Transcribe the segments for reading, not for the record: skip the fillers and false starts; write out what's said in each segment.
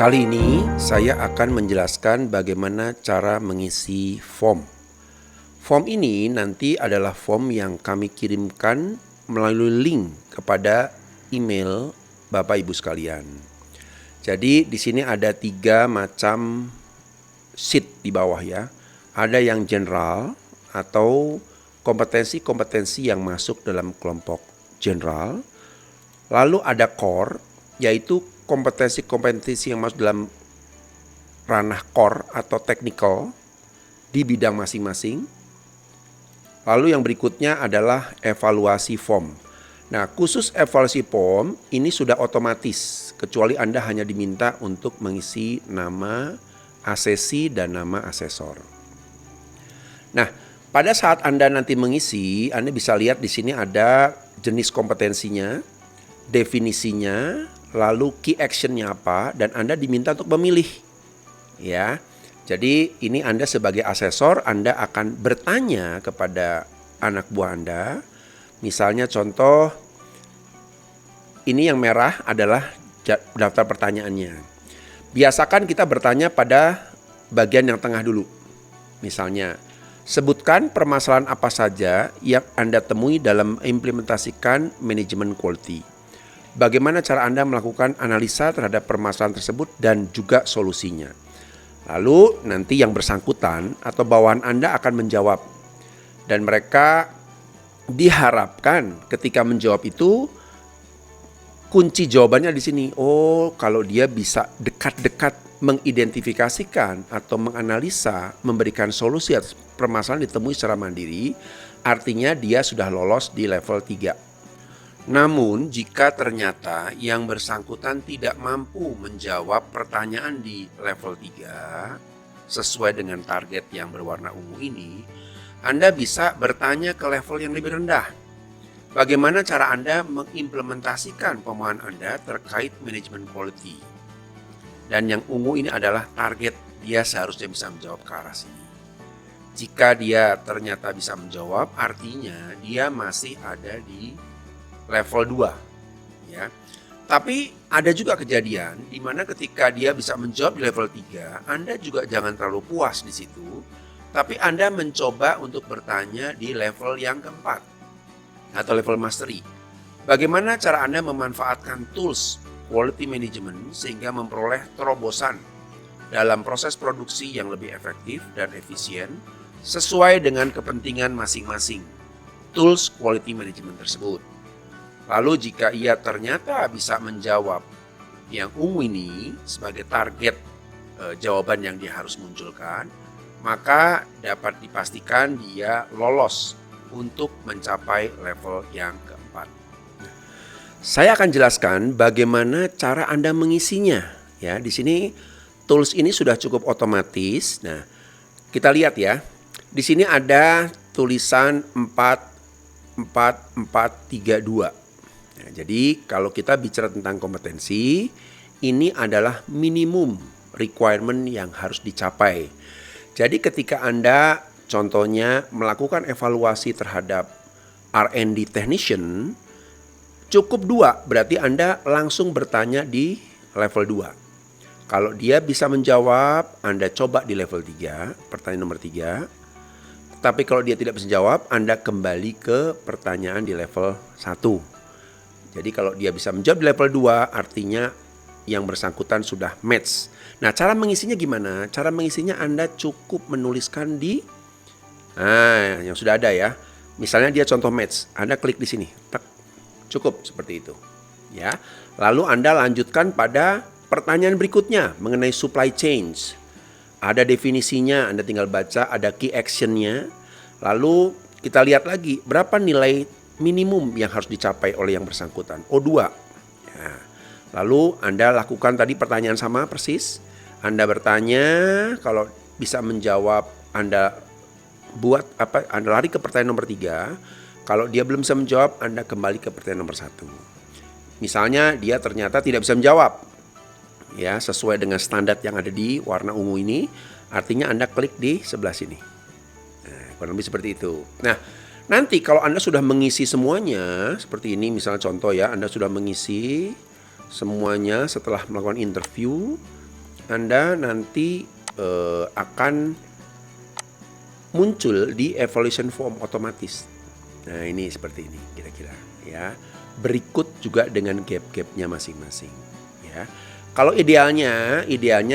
Kali ini saya akan menjelaskan bagaimana cara mengisi form. Form ini nanti adalah form yang kami kirimkan melalui link kepada email Bapak Ibu sekalian. Jadi di sini ada 3 macam sheet di bawah ya. Ada yang general atau kompetensi-kompetensi yang masuk dalam kelompok general. Lalu ada core, yaitu kompetensi-kompetensi yang masuk dalam ranah core atau technical di bidang masing-masing. Lalu yang berikutnya adalah evaluasi form. Nah, khusus evaluasi form ini sudah otomatis, kecuali Anda hanya diminta untuk mengisi nama asesi dan nama asesor. Nah, pada saat Anda nanti mengisi, Anda bisa lihat di sini ada jenis kompetensinya, definisinya, lalu key actionnya apa, dan Anda diminta untuk memilih. Ya, jadi ini Anda sebagai asesor, Anda akan bertanya kepada anak buah Anda. Misalnya contoh, ini yang merah adalah daftar pertanyaannya. Biasakan kita bertanya pada bagian yang tengah dulu. Misalnya, sebutkan permasalahan apa saja yang Anda temui dalam implementasikan manajemen quality. Bagaimana cara Anda melakukan analisa terhadap permasalahan tersebut dan juga solusinya. Lalu nanti yang bersangkutan atau bawahan Anda akan menjawab. Dan mereka diharapkan ketika menjawab itu kunci jawabannya di sini. Oh, kalau dia bisa dekat-dekat mengidentifikasikan atau menganalisa, memberikan solusi atas permasalahan ditemui secara mandiri, artinya dia sudah lolos di level 3. Namun jika ternyata yang bersangkutan tidak mampu menjawab pertanyaan di level 3 sesuai dengan target yang berwarna ungu ini, Anda bisa bertanya ke level yang lebih rendah. Bagaimana cara Anda mengimplementasikan pemahaman Anda terkait manajemen quality? Dan yang ungu ini adalah target, dia seharusnya bisa menjawab ke arah sini. Jika dia ternyata bisa menjawab, artinya dia masih ada di level 2 ya. Tapi ada juga kejadian di mana ketika dia bisa menjawab di level 3, Anda juga jangan terlalu puas di situ, tapi Anda mencoba untuk bertanya di level yang keempat atau level mastery. Bagaimana cara Anda memanfaatkan tools quality management sehingga memperoleh terobosan dalam proses produksi yang lebih efektif dan efisien sesuai dengan kepentingan masing-masing tools quality management tersebut. Lalu jika ia ternyata bisa menjawab yang ungu ini sebagai target jawaban yang dia harus munculkan, maka dapat dipastikan dia lolos untuk mencapai level yang keempat. Saya akan jelaskan bagaimana cara Anda mengisinya. Ya, di sini tools ini sudah cukup otomatis. Nah, kita lihat ya. Di sini ada tulisan 4-4-4-3-2. Nah, jadi kalau kita bicara tentang kompetensi, ini adalah minimum requirement yang harus dicapai. Jadi ketika Anda contohnya melakukan evaluasi terhadap R&D technician, cukup 2, berarti Anda langsung bertanya di level 2. Kalau dia bisa menjawab, Anda coba di level 3, pertanyaan nomor 3. Tapi kalau dia tidak bisa jawab, Anda kembali ke pertanyaan di level 1. Jadi kalau dia bisa menjawab di level 2, artinya yang bersangkutan sudah match. Nah, cara mengisinya gimana? Cara mengisinya Anda cukup menuliskan di yang sudah ada ya. Misalnya dia contoh match, Anda klik di sini. Tak, cukup seperti itu. Ya. Lalu Anda lanjutkan pada pertanyaan berikutnya mengenai supply chain. Ada definisinya, Anda tinggal baca, ada key actionnya. Lalu kita lihat lagi berapa nilai minimum yang harus dicapai oleh yang bersangkutan. O2. Ya. Lalu Anda lakukan tadi pertanyaan sama persis. Anda bertanya, kalau bisa menjawab Anda buat apa? Anda lari ke pertanyaan nomor 3. Kalau dia belum bisa menjawab, Anda kembali ke pertanyaan nomor 1. Misalnya dia ternyata tidak bisa menjawab. Ya, sesuai dengan standar yang ada di warna ungu ini, artinya Anda klik di sebelah sini. Nah, kurang lebih seperti itu. Nah, nanti kalau Anda sudah mengisi semuanya, seperti ini misalnya contoh ya, Anda sudah mengisi semuanya setelah melakukan interview, Anda nanti akan muncul di evaluation form otomatis. Nah, ini seperti ini kira-kira ya. Berikut juga dengan gap-gapnya masing-masing ya. Kalau idealnya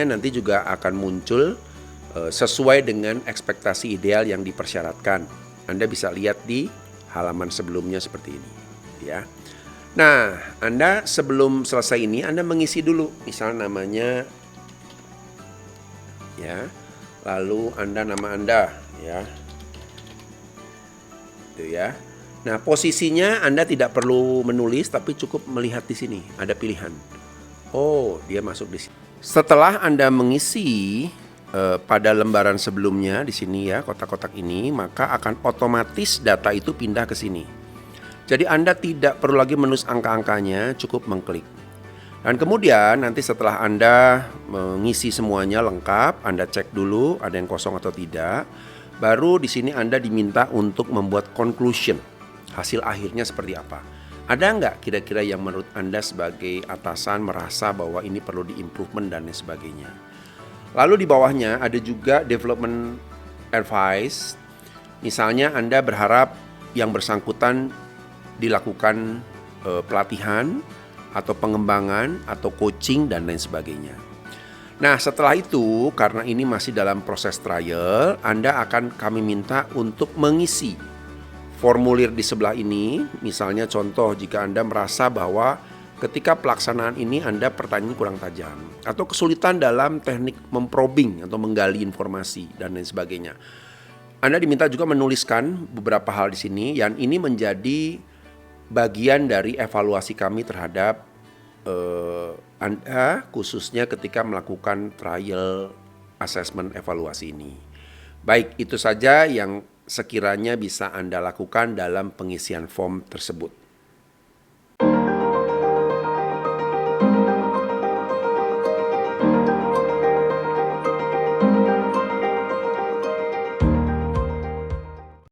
nanti juga akan muncul sesuai dengan ekspektasi ideal yang dipersyaratkan. Anda bisa lihat di halaman sebelumnya seperti ini ya. Nah, Anda sebelum selesai ini Anda mengisi dulu, misal namanya ya. Lalu nama Anda ya. Itu ya. Nah, posisinya Anda tidak perlu menulis tapi cukup melihat di sini, ada pilihan. Oh, dia masuk di sini. Setelah Anda mengisi pada lembaran sebelumnya di sini ya, kotak-kotak ini, maka akan otomatis data itu pindah ke sini. Jadi Anda tidak perlu lagi menulis angka-angkanya, cukup mengklik. Dan kemudian nanti setelah Anda mengisi semuanya lengkap, Anda cek dulu ada yang kosong atau tidak. Baru di sini Anda diminta untuk membuat conclusion. Hasil akhirnya seperti apa? Ada nggak kira-kira yang menurut Anda sebagai atasan merasa bahwa ini perlu di-improvement dan lain sebagainya? Lalu di bawahnya ada juga development advice. Misalnya Anda berharap yang bersangkutan dilakukan pelatihan atau pengembangan atau coaching dan lain sebagainya. Nah, setelah itu karena ini masih dalam proses trial, kami minta untuk mengisi formulir di sebelah ini. Misalnya contoh jika Anda merasa bahwa ketika pelaksanaan ini Anda pertanyaan kurang tajam atau kesulitan dalam teknik memprobing atau menggali informasi dan lain sebagainya. Anda diminta juga menuliskan beberapa hal di sini yang ini menjadi bagian dari evaluasi kami terhadap Anda khususnya ketika melakukan trial assessment evaluasi ini. Baik, itu saja yang sekiranya bisa Anda lakukan dalam pengisian form tersebut.